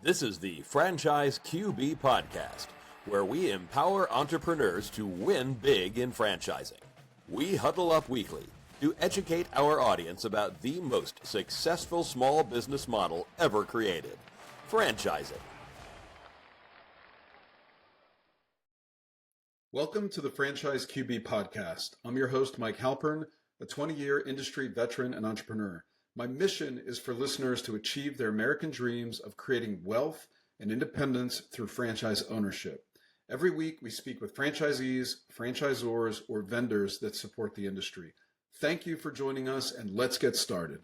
This is the Franchise QB Podcast, where we empower entrepreneurs to win big in franchising. We huddle up weekly to educate our audience about the most successful small business model ever created, franchising. Welcome to the Franchise QB Podcast. I'm your host, Mike Halpern, a 20-year industry veteran and entrepreneur. My mission is for listeners to achieve their American dreams of creating wealth and independence through franchise ownership. Every week, we speak with franchisees, franchisors, or vendors that support the industry. Thank you for joining us, and let's get started.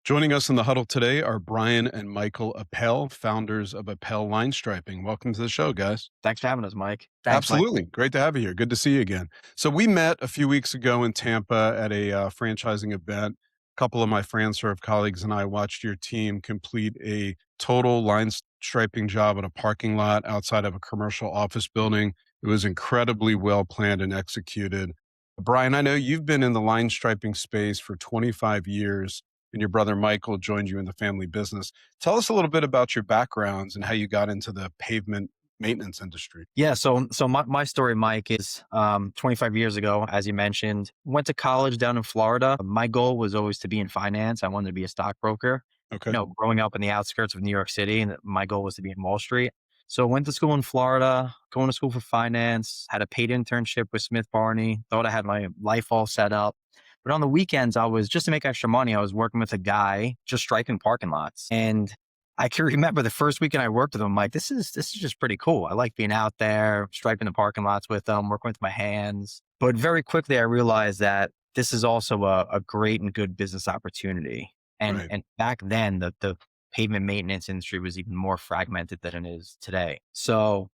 Joining us in the huddle today are Bryan and Michael Appell, founders of Appell Line Striping. Welcome to the show, guys. Thanks for having us, Mike. Absolutely. Mike. Great to have you here. Good to see you again. So we met a few weeks ago in Tampa at a franchising event. A couple of my FranServe colleagues and I watched your team complete a total line striping job at a parking lot outside of a commercial office building. It was incredibly well planned and executed. Bryan, I know you've been in the line striping space for 25 years, and your brother Michael joined you in the family business. Tell us a little bit about your backgrounds and how you got into the pavement maintenance industry. Yeah, so my story, Mike, is 25 years ago, as you mentioned, went to college down in Florida. My goal was always to be in finance. I wanted to be a stockbroker. Okay. Growing up in the outskirts of New York City, and my goal was to be in Wall Street. So went to school in Florida, going to school for finance, had a paid internship with Smith Barney, thought I had my life all set up. But on the weekends, just to make extra money, I was working with a guy just striping parking lots. And I can remember the first weekend I worked with him, I'm like, this is just pretty cool. I like being out there, striping the parking lots with them, working with my hands. But very quickly, I realized that this is also a great and good business opportunity. And Right. And back then, the pavement maintenance industry was even more fragmented than it is today. So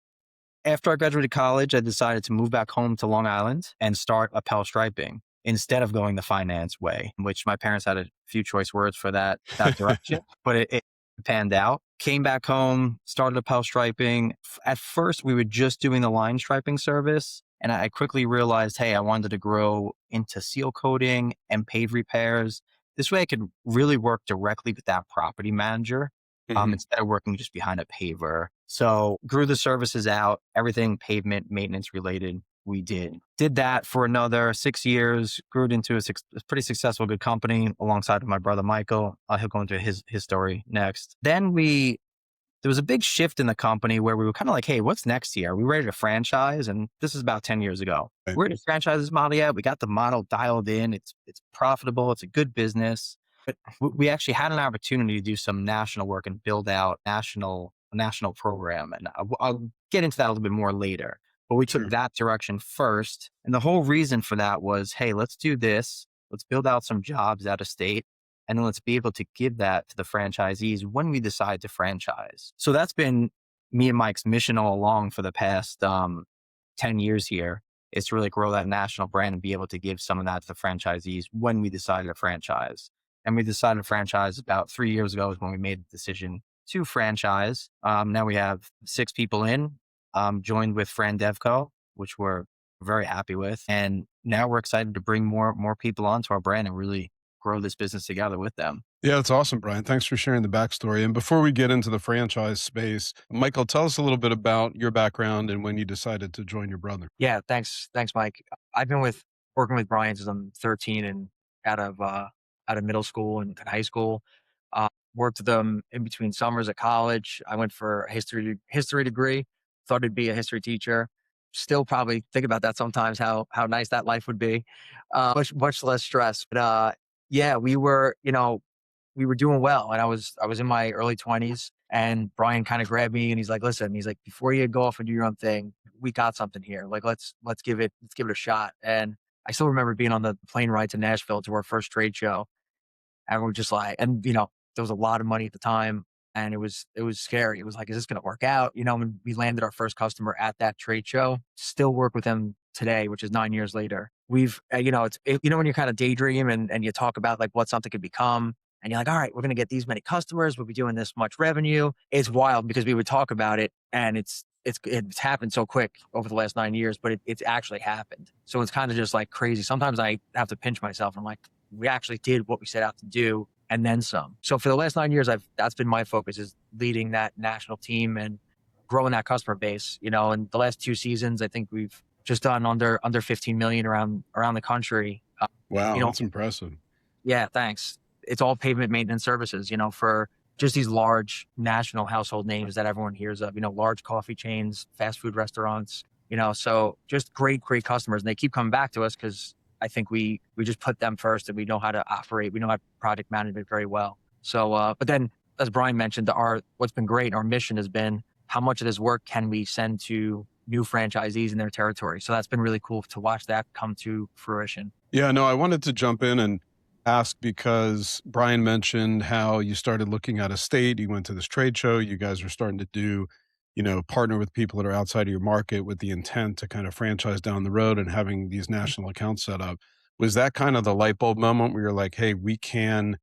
after I graduated college, I decided to move back home to Long Island and start Appell Striping instead of going the finance way, which my parents had a few choice words for that direction, but it panned out. Came back home, started Appell Striping. At first, we were just doing the line striping service. And I quickly realized, hey, I wanted to grow into seal coating and pave repairs. This way I could really work directly with that property manager instead of working just behind a paver. So grew the services out, everything pavement maintenance related. We did that for another 6 years, grew it into a pretty successful, good company alongside of my brother, Michael. He'll go into his story next. Then there was a big shift in the company where we were kind of like, hey, what's next here? Are we ready to franchise? And this is about 10 years ago. Right. We're ready to franchise this model yet. We got the model dialed in. It's profitable. It's a good business. But we actually had an opportunity to do some national work and build out a national program. And I'll get into that a little bit more later. But we took that direction first. And the whole reason for that was, hey, let's do this. Let's build out some jobs out of state. And then let's be able to give that to the franchisees when we decide to franchise. So that's been me and Mike's mission all along for the past 10 years here, is to really grow that national brand and be able to give some of that to the franchisees when we decided to franchise. And we decided to franchise about 3 years ago is when we made the decision to franchise. Now we have 6 people in, joined with Fran Devco, which we're very happy with. And now we're excited to bring more people onto our brand and really grow this business together with them. Yeah, that's awesome, Bryan. Thanks for sharing the backstory. And before we get into the franchise space, Michael, tell us a little bit about your background and when you decided to join your brother. Yeah, thanks, Mike. I've been working with Bryan since I'm 13 and out of middle school and high school. Worked with them in between summers at college. I went for a history degree. Thought I'd be a history teacher. Still probably think about that sometimes, how nice that life would be. Much less stress. But yeah, we were doing well, and I was in my early 20s, and Bryan kind of grabbed me and he's like, listen, before you go off and do your own thing, we got something here. Like, let's give it a shot. And I still remember being on the plane ride to Nashville to our first trade show. And we're just like, and there was a lot of money at the time, and it was scary. It was like, is this going to work out? When we landed our first customer at that trade show, still work with them today, which is 9 years later. We've, when you kind of daydream and you talk about like what something could become, and you're like, all right, we're going to get these many customers. We'll be doing this much revenue. It's wild because we would talk about it, and it's happened so quick over the last 9 years, but it's actually happened. So it's kind of just like crazy. Sometimes I have to pinch myself. I'm like, we actually did what we set out to do. and then some. So for the last 9 years, that's been my focus, is leading that national team and growing that customer base. In the last 2 seasons, I think we've just done under 15 million around the country. Wow, You know, that's impressive. yeah, thanks. It's all pavement maintenance services, for just these large national household names that everyone hears of, large coffee chains, fast food restaurants, so just great customers. And they keep coming back to us because I think we just put them first, and we know how to operate. We know how to project management very well. So, but then as Bryan mentioned, what's been great, our mission has been, how much of this work can we send to new franchisees in their territory? So that's been really cool to watch that come to fruition. Yeah, no, I wanted to jump in and ask because Bryan mentioned how you started looking at a state, you went to this trade show, you guys are starting to do, partner with people that are outside of your market with the intent to kind of franchise down the road and having these national accounts set up. Was that kind of the light bulb moment where you're like, hey, we can,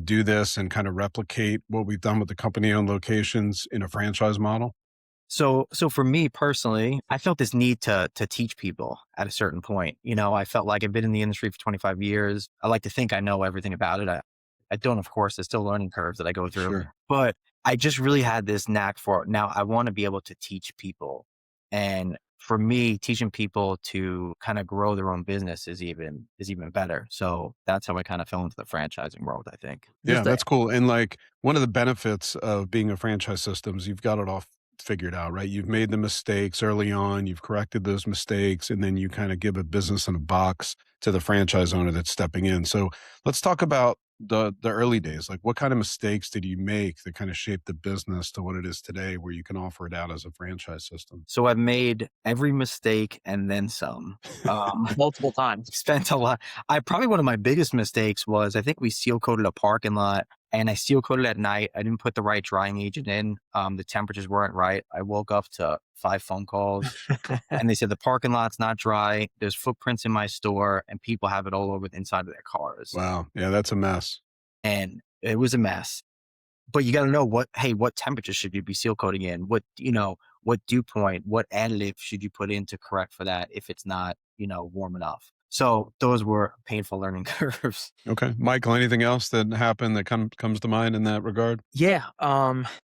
do this and kind of replicate what we've done with the company-owned locations in a franchise model? So for me personally, I felt this need to teach people at a certain point. I felt like I've been in the industry for 25 years. I like to think I know everything about it. I don't, of course. There's still learning curves that I go through. Sure. But I just really had this knack for it. Now I want to be able to teach people. And for me, teaching people to kind of grow their own business is even better. So that's how I kind of fell into the franchising world, I think. Yeah, that's cool. And like one of the benefits of being a franchise system is you've got it all figured out, right? You've made the mistakes early on, you've corrected those mistakes, and then you kind of give a business in a box to the franchise owner that's stepping in. So let's talk about the early days. Like what kind of mistakes did you make that kind of shaped the business to what it is today, where you can offer it out as a franchise system? So I've made every mistake and then some. Multiple times. Spent a lot. Probably one of my biggest mistakes was, I think we seal coated a parking lot, and I seal coated at night. I didn't put the right drying agent in. The temperatures weren't right. I woke up to 5 phone calls and they said the parking lot's not dry. There's footprints in my store and people have it all over the inside of their cars. Wow. Yeah, that's a mess. And it was a mess. But you got to know what temperature should you be seal coating in? What dew point, what additive should you put in to correct for that if it's not, warm enough? So those were painful learning curves. Okay. Michael, anything else that happened that comes to mind in that regard? Yeah.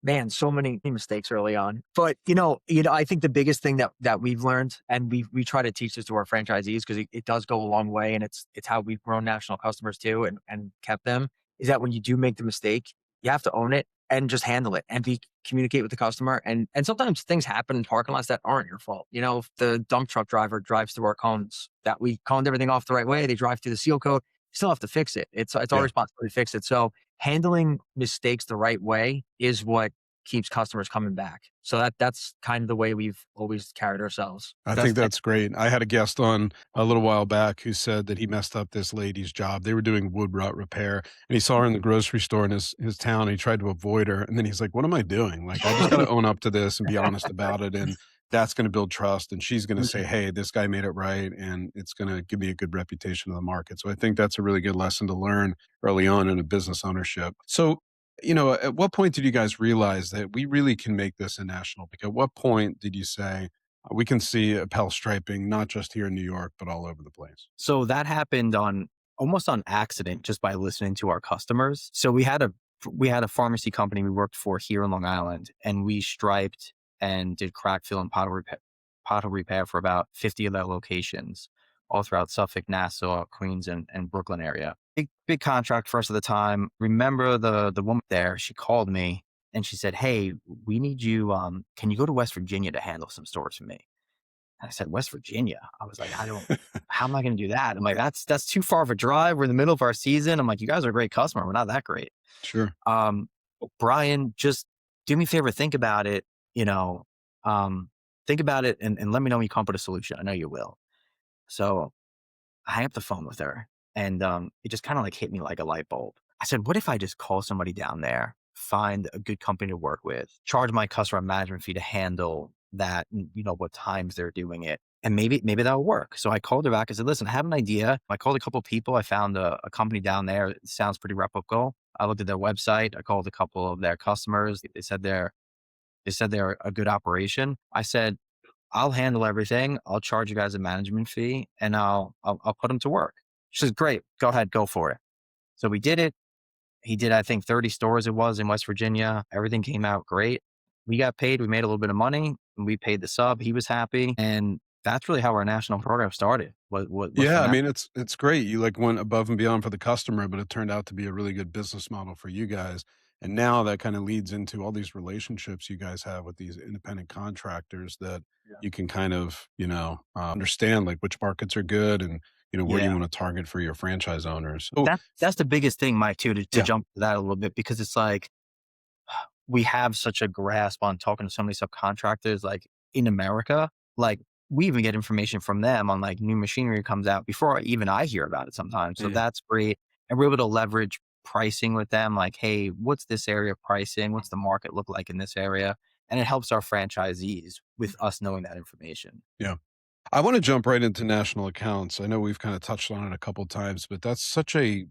Man, so many mistakes early on. But I think the biggest thing that we've learned, and we try to teach this to our franchisees because it does go a long way, and it's how we've grown national customers too and kept them, is that when you do make the mistake, you have to own it and just handle it and communicate with the customer. And sometimes things happen in parking lots that aren't your fault. If the dump truck driver drives through our cones, that we coned everything off the right way, they drive through the seal coat, you still have to fix it. It's our responsibility to fix it. So handling mistakes the right way is what keeps customers coming back. So that's kind of the way we've always carried ourselves. I think that's great. I had a guest on a little while back who said that he messed up this lady's job. They were doing wood rot repair and he saw her in the grocery store in his town. And he tried to avoid her. And then he's like, what am I doing? Like, I just got to own up to this and be honest about it. And that's going to build trust. And she's going to say, hey, this guy made it right. And it's going to give me a good reputation in the market. So I think that's a really good lesson to learn early on in a business ownership. So, at what point did you guys realize that we really can make this a national? Because at what point did you say, we can see Appell striping, not just here in New York, but all over the place? So that happened almost on accident, just by listening to our customers. So we had a pharmacy company we worked for here in Long Island, and we striped and did crack fill and pothole repair for about 50 of their locations all throughout Suffolk, Nassau, Queens, and Brooklyn area. Big contract for us at the time. Remember the woman there, she called me and she said, hey, we need you, can you go to West Virginia to handle some stores for me? And I said, West Virginia? I was like, how am I going to do that? I'm like, that's too far of a drive. We're in the middle of our season. I'm like, you guys are a great customer. We're not that great. Sure. Brian, just do me a favor, think about it, think about it and let me know when you come up with a solution. I know you will. So I hang up the phone with her and it just kind of like hit me like a light bulb. I said, what if I just call somebody down there, find a good company to work with, charge my customer management fee to handle that, what times they're doing it. And maybe that'll work. So I called her back. I said, listen, I have an idea. I called a couple of people. I found a company down there. It sounds pretty reputable. I looked at their website. I called a couple of their customers. They said they're a good operation. I said, I'll handle everything. I'll charge you guys a management fee and I'll put them to work. She says, great, go ahead, go for it. So we did it. He did, I think, 30 stores it was in West Virginia. Everything came out great. We got paid. We made a little bit of money. And we paid the sub. He was happy. And that's really how our national program started. Was Yeah, from I that. mean, it's great. You like went above and beyond for the customer, but it turned out to be a really good business model for you guys. And now that kind of leads into all these relationships you guys have with these independent contractors that Yeah. you can kind of, understand like which markets are good and, where do you Yeah. want to target for your franchise owners. So, That's the biggest thing, Mike, too, to yeah, jump to that a little bit, because it's like we have such a grasp on talking to so many subcontractors like in America. Like we even get information from them on like new machinery comes out before even I hear about it sometimes. So mm, that's great. And we're able to leverage pricing with them. Like, hey, what's this area pricing? What's the market look like in this area? And it helps our franchisees with us knowing that information. yeah. I want to jump right into national accounts. I know we've kind of touched on it a couple times, but that's such a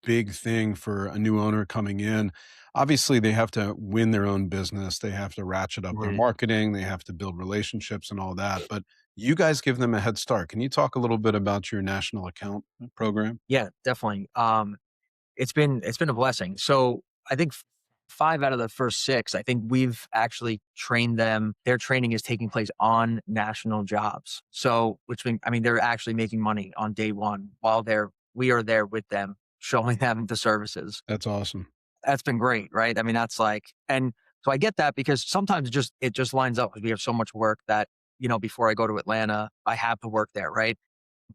big thing for a new owner coming in. Obviously, they have to win their own business. They have to ratchet up their Mhm. marketing. They have to build relationships and all that. But you guys give them a head start. Can you talk a little bit about your national account program? Yeah, definitely. It's been a blessing. So I think 5 out of the first 6, I think we've actually trained them. Their training is taking place on national jobs. So, which means, I mean, they're actually making money on day 1 while we are there with them, showing them the services. That's awesome. That's been great, right? I mean, that's like, and so I get that because sometimes it just lines up because we have so much work that, before I go to Atlanta, I have to work there, right?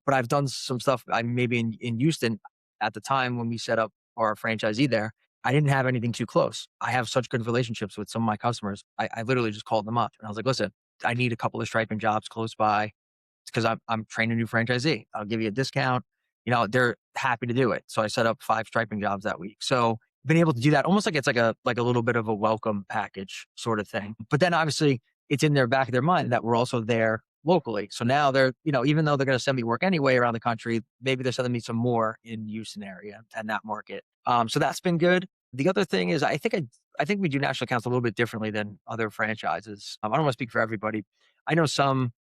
But I've done some stuff. I maybe in Houston at the time when we set up our franchisee there, I didn't have anything too close. I have such good relationships with some of my customers. I literally just called them up and I was like, listen, I need a couple of striping jobs close by because I'm training a new franchisee. I'll give you a discount. They're happy to do it. So I set up 5 striping jobs that week. So been able to do that almost like it's like a little bit of a welcome package sort of thing. But then obviously it's in their back of their mind that we're also there locally. So now they're, even though they're going to send me work anyway around the country, maybe they're sending me some more in Houston area and that market. So that's been good. The other thing is I think we do national accounts a little bit differently than other franchises. I don't want to speak for everybody. I know some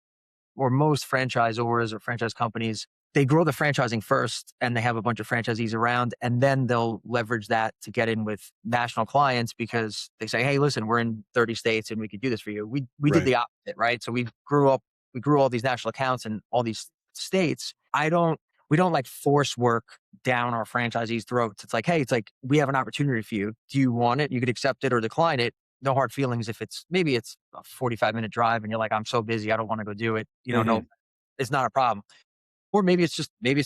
or most franchisors or franchise companies, they grow the franchising first and they have a bunch of franchisees around, and then they'll leverage that to get in with national clients because they say, hey, listen, we're in 30 states and we could do this for you. We did Right. the opposite, right? So we grew all these national accounts in all these states. We don't like force work down our franchisees' throats. It's like, hey, we have an opportunity for you. Do you want it? You could accept it or decline it. No hard feelings if maybe it's a 45-minute drive and you're like, I'm so busy, I don't want to go do it. Mhm. No, it's not a problem. Or maybe it's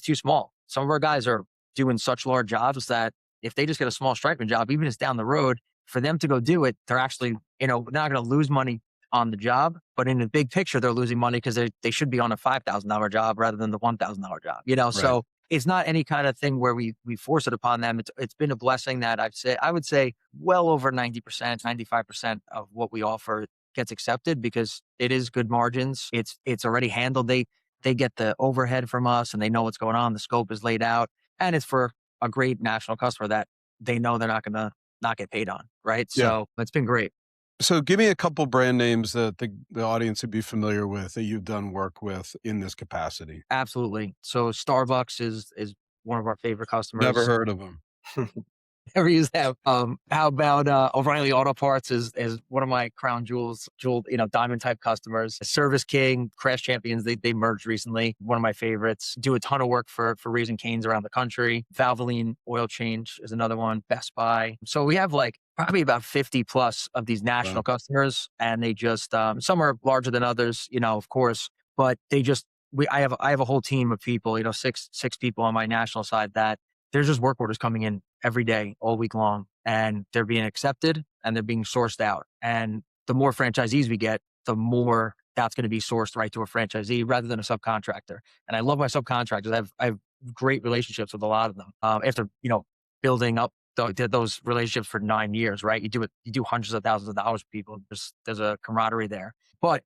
too small. Some of our guys are doing such large jobs that if they just get a small striping job, even if it's down the road, for them to go do it, they're actually, not going to lose money on the job, but in the big picture, they're losing money because they should be on a $5,000 job rather than the $1,000 job. Right. So it's not any kind of thing where we force it upon them. It's been a blessing that I would say well over 90%, 95% of what we offer gets accepted because it is good margins. It's already handled. They get the overhead from us and they know what's going on. The scope is laid out and it's for a great national customer that they know they're not going to not get paid on. Right. Yeah. So it's been great. So give me a couple brand names that the audience would be familiar with that you've done work with in this capacity. Absolutely. So Starbucks is one of our favorite Never customers. heard of them. Never use that. How about O'Reilly Auto Parts is one of my crown jeweled, diamond type customers. Service King, Crash Champions, they merged recently. One of my favorites. Do a ton of work for Raising Cane's around the country. Valvoline Oil Change is another one. Best Buy. So we have like probably about 50 plus of these national Wow. customers, and they just some are larger than others, of course, but they just I have a whole team of people, 6 people on my national side that there's just work orders coming in every day, all week long, and they're being accepted and they're being sourced out. And the more franchisees we get, the more that's going to be sourced right to a franchisee rather than a subcontractor. And I love my subcontractors. I have great relationships with a lot of them. After building up those relationships for 9 years, right? You do hundreds of thousands of dollars with people. There's a camaraderie there. But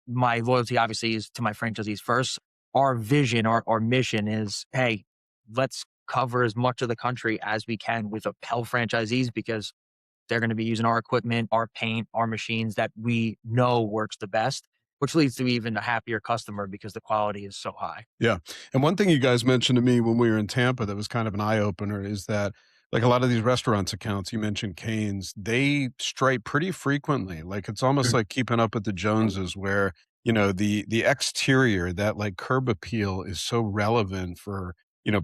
my loyalty obviously is to my franchisees first. Our vision, our mission is, hey, let's cover as much of the country as we can with Appell franchisees because they're going to be using our equipment, our paint, our machines that we know works the best, which leads to even a happier customer because the quality is so high. Yeah. And one thing you guys mentioned to me when we were in Tampa that was kind of an eye opener is that like a lot of these restaurants accounts, you mentioned Cane's, they stripe pretty frequently. Like it's almost Mm. like keeping up with the Joneses where, the exterior, that like curb appeal is so relevant for,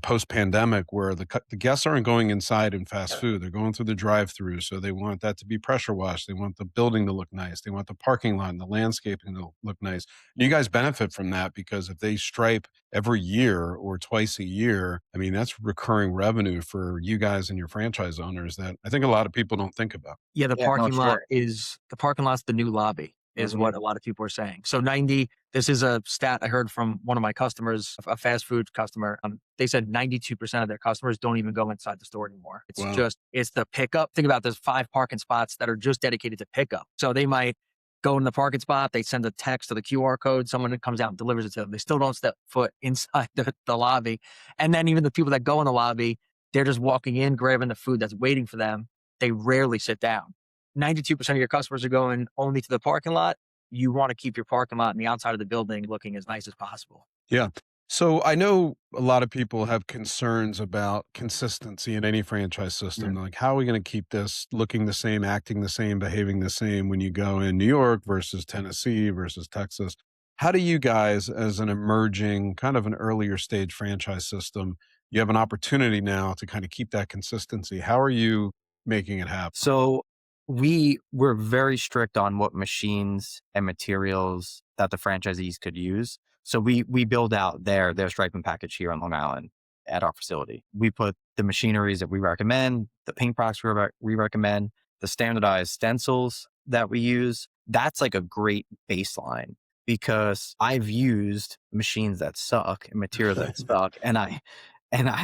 post pandemic where the guests aren't going inside in fast food. They're going through the drive through. So they want that to be pressure washed. They want the building to look nice. They want the parking lot and the landscaping to look nice. And you guys benefit from that because if they stripe every year or twice a year, I mean, that's recurring revenue for you guys and your franchise owners that I think a lot of people don't think about. Yeah, the Yeah, no, parking lot sure. is the parking lot's the new lobby, is Mhm. what a lot of people are saying. So 90, this is a stat I heard from one of my customers, a fast food customer. They said 92% of their customers don't even go inside the store anymore. Wow. It's the pickup. Think about there's 5 parking spots that are just dedicated to pickup. So they might go in the parking spot, they send a text to the QR code, someone comes out and delivers it to them. They still don't step foot inside the lobby. And then even the people that go in the lobby, they're just walking in, grabbing the food that's waiting for them. They rarely sit down. 92% of your customers are going only to the parking lot. You want to keep your parking lot and the outside of the building looking as nice as possible. Yeah. So I know a lot of people have concerns about consistency in any franchise system. Mm. Like, how are we going to keep this looking the same, acting the same, behaving the same when you go in New York versus Tennessee versus Texas? How do you guys, as an emerging, kind of an earlier stage franchise system, you have an opportunity now to kind of keep that consistency? How are you making it happen? So we're very strict on what machines and materials that the franchisees could use. So we build out their striping package here on Long Island at our facility. We put the machineries that we recommend, the paint products we recommend, the standardized stencils that we use. That's like a great baseline because I've used machines that suck and material that suck, and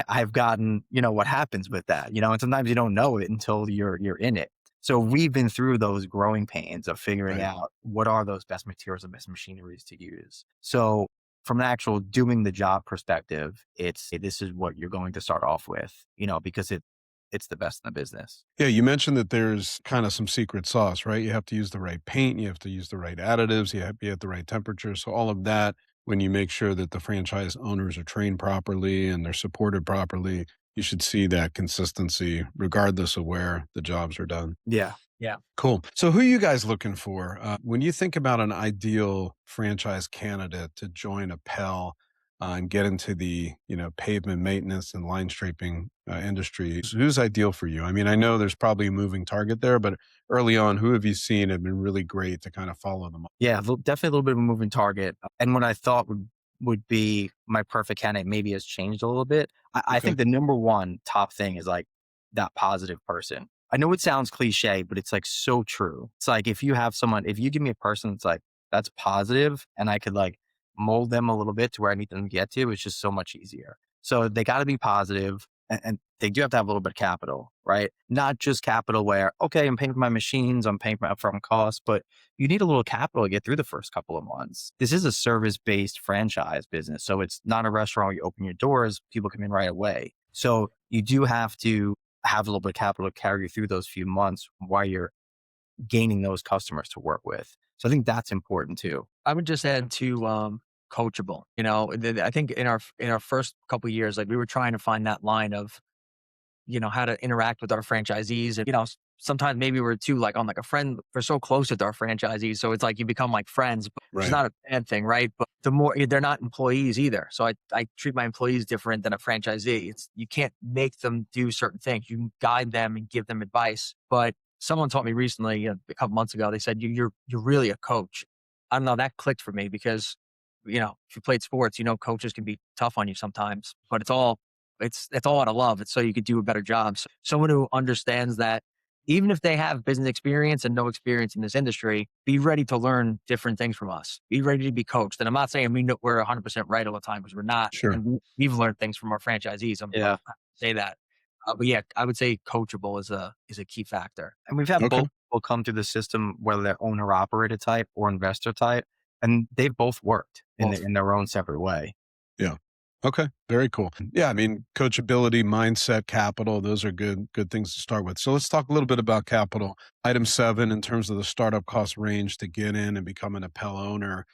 I've gotten, what happens with that, and sometimes you don't know it until you're in it. So we've been through those growing pains of figuring Right. out what are those best materials and best machineries to use. So from an actual doing the job perspective, this is what you're going to start off with, because it's the best in the business. Yeah, you mentioned that there's kind of some secret sauce, right? You have to use the right paint, you have to use the right additives, you have to be at the right temperature. So all of that, when you make sure that the franchise owners are trained properly and they're supported properly, you should see that consistency regardless of where the jobs are done. Yeah. Yeah. Cool. So who are you guys looking for? When you think about an ideal franchise candidate to join Appell and get into the, pavement maintenance and line striping industry, who's ideal for you? I mean, I know there's probably a moving target there, but early on, who have you seen have been really great to kind of follow them up? Yeah, definitely a little bit of a moving target. And what I thought would be my perfect candidate maybe has changed a little bit. I Okay. think the number one top thing is like that positive person. I know it sounds cliche, but it's like so true. It's like if you give me a person that's like, that's positive and I could like mold them a little bit to where I need them to get to, it's just so much easier. So they got to be positive and they do have to have a little bit of capital, right? Not just capital where, okay, I'm paying for my machines, I'm paying for my upfront costs, but you need a little capital to get through the first couple of months. This is a service-based franchise business. So it's not a restaurant where you open your doors, people come in right away. So you do have to have a little bit of capital to carry you through those few months while you're gaining those customers to work with. So I think that's important too. I would just add to coachable. I think in our first couple of years, like we were trying to find that line of, how to interact with our franchisees. And, sometimes maybe we're too like on like a friend, we're so close with our franchisees. So it's like you become like friends, but it's Right. not a bad thing, right? But the more they're not employees either. So I treat my employees different than a franchisee. You can't make them do certain things. You can guide them and give them advice. But someone taught me recently, a couple months ago, they said, you're really a coach. I don't know, that clicked for me because, if you played sports, coaches can be tough on you sometimes, but it's all out of love. It's so you could do a better job. So someone who understands that even if they have business experience and no experience in this industry, be ready to learn different things from us. Be ready to be coached. And I'm not saying we're 100% right all the time because we're not. Sure. And we've learned things from our franchisees. I'm Yeah. not say that. But yeah, I would say coachable is a key factor. And we've had Okay. both people come through the system, whether they're owner operator type or investor type, and they've both worked in their own separate way. Yeah. Okay. Very cool. Yeah. I mean, coachability, mindset, capital, those are good things to start with. So let's talk a little bit about capital. Item 7, in terms of the startup cost range to get in and become an Appell owner.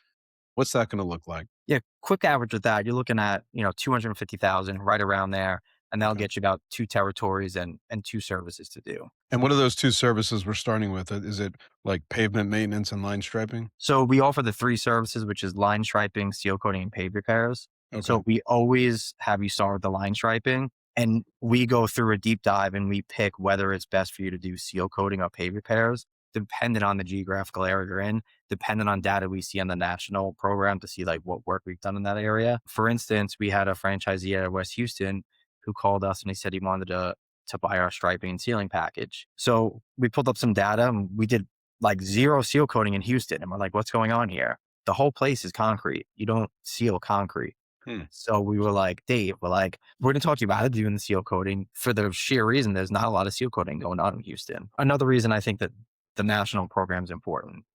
What's that going to look like? Yeah, quick average with that, you're looking at, 250,000 right around there. and that'll get you about 2 territories and 2 services to do. And what are those 2 services we're starting with? Is it like pavement maintenance and line striping? So we offer the 3 services, which is line striping, seal coating, and pave repairs. Okay. So we always have you start with the line striping, and we go through a deep dive and we pick whether it's best for you to do seal coating or pave repairs, dependent on the geographical area you're in, dependent on data we see on the national program to see like what work we've done in that area. For instance, we had a franchisee out of West Houston who called us and he said he wanted to buy our striping and sealing package. So we pulled up some data and we did like 0 seal coating in Houston. And we're like, what's going on here? The whole place is concrete. You don't seal concrete. So we were like, Dave, we're going to talk to you about doing the seal coating for the sheer reason there's not a lot of seal coating going on in Houston. Another reason I think that the national program is important.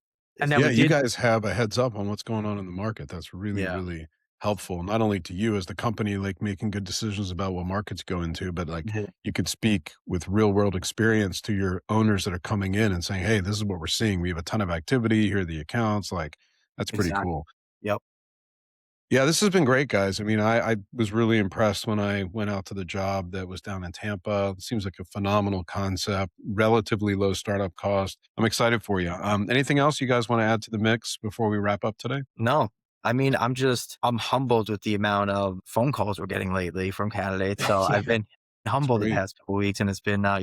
And then you guys have a heads up on what's going on in the market. That's really, really helpful, not only to you as the company, like making good decisions about what markets go into, but like you could speak with real world experience to your owners that are coming in and saying, hey, this is what we're seeing. We have a ton of activity. Here are the accounts. Like, that's pretty cool. Yep. Yeah, this has been great, guys. I mean, I was really impressed when I went out to the job that was down in Tampa. It seems like a phenomenal concept, relatively low startup cost. I'm excited for you. Anything else you guys want to add to the mix before we wrap up today? No. I mean, I'm humbled with the amount of phone calls we're getting lately from candidates. So I've been humbled the past couple of weeks, and it's been a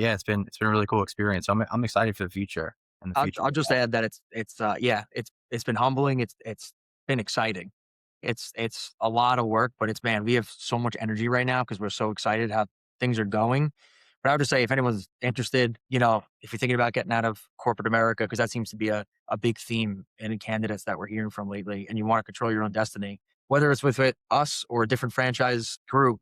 really cool experience. So I'm excited for the future. I'll just add that it's been humbling. It's been exciting. It's a lot of work, but we have so much energy right now because we're so excited how things are going. But I would just say if anyone's interested, if you're thinking about getting out of corporate America, because that seems to be a big theme in candidates that we're hearing from lately, and you want to control your own destiny, whether it's with us or a different franchise group,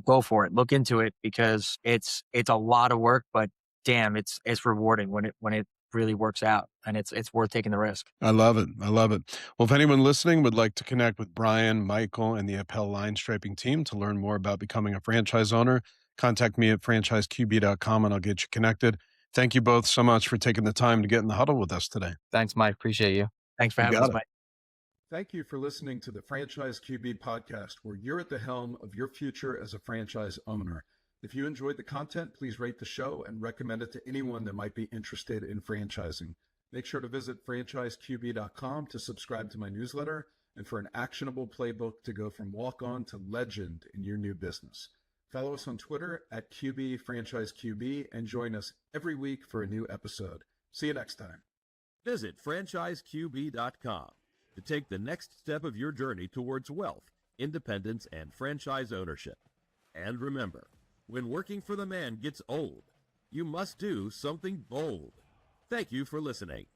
go for it. Look into it because it's a lot of work, but damn, it's rewarding when it really works out, and it's worth taking the risk. I love it. Well, if anyone listening would like to connect with Bryan, Michael, and the Appell line striping team to learn more about becoming a franchise owner, contact me at franchiseqb.com and I'll get you connected. Thank you both so much for taking the time to get in the huddle with us today. Thanks, Mike. Appreciate you. Thanks for having us, Mike. Thank you for listening to the Franchise QB podcast, where you're at the helm of your future as a franchise owner. If you enjoyed the content, please rate the show and recommend it to anyone that might be interested in franchising. Make sure to visit franchiseqb.com to subscribe to my newsletter and for an actionable playbook to go from walk-on to legend in your new business. Follow us on Twitter at QBFranchiseQB and join us every week for a new episode. See you next time. Visit franchiseqb.com to take the next step of your journey towards wealth, independence, and franchise ownership. And remember, when working for the man gets old, you must do something bold. Thank you for listening.